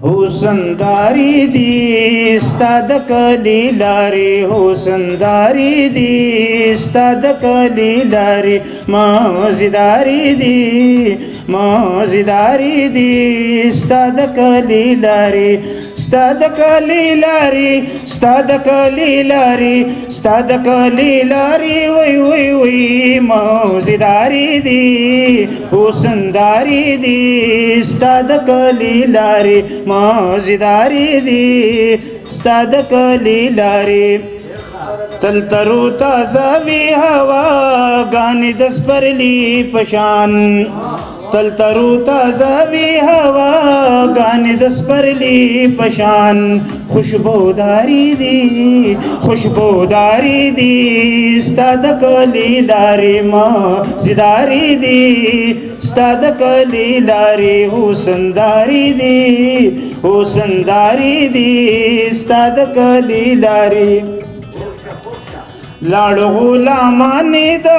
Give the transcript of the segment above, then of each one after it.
حسنداری دی ستا د کلی لارې حسنداری دی ستا د کلی لارې مازیداری دی مازیداری دی ستا د کلی لارې ستا د کلی لارې ستا د کلی لارې ستا د کلی لارې وای وای وای مازیداری دی حسنداری دی ستا د کلی لارې مازیداری دی ستا د کلی لارې تل ترو تازه وی هوا ګانې د سپرلی پشان تل ترو تازه وی هوا ګانې د سپرلی پشان خوشبوداری دی خوشبوداری دی ستا د کلی لارې مازیداری دی ستا د کلی لارې حسنداری دی حسنداری دی ستا د کلی لارې لاړو غلامانې د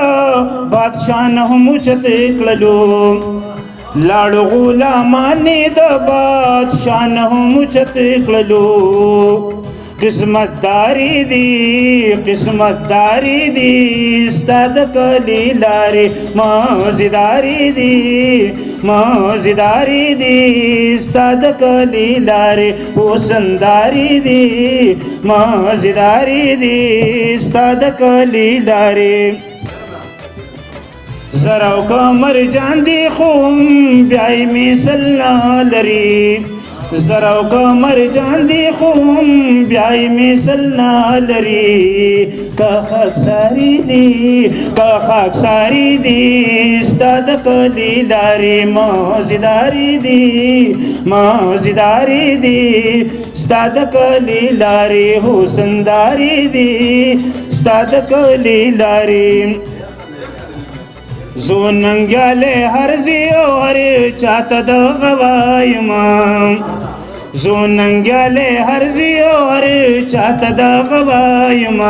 بادشاه نه هم اوچت کړلو لاړو غلامانې د بادشاه نه هم اوچت کړلو قسمت داری دی قسمت داری دی ستا د کلی لارې مازیداری دی مازیداری دی ستا د کلی لارې حسنداری دی مازیداری دی ستا د کلی لارې زرا او کمر جان دی خوم بیای مثل نه لري زرا او کمر جان دی خوم بیای مثل نه لري که خاکساری دی که خاکساری دی ستا د کلی لارې مازیداری دی مازیداری دی ستا د کلی لارې حسنداری دی ستا د کلی لارې زو ننګیاله هر زیو هر چاته د غوایم زو ننګیاله هر زیو هر چاته د غوایم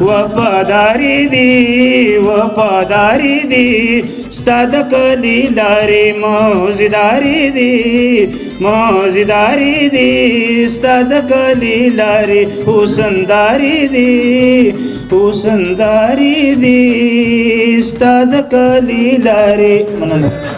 وفاداری دی وفاداری دی ستا د کلی لارې مازیداری دی مازیداری دی ستا د کلی لارې حسنداری دی حسنداری دی ستا د کلی لارې مننه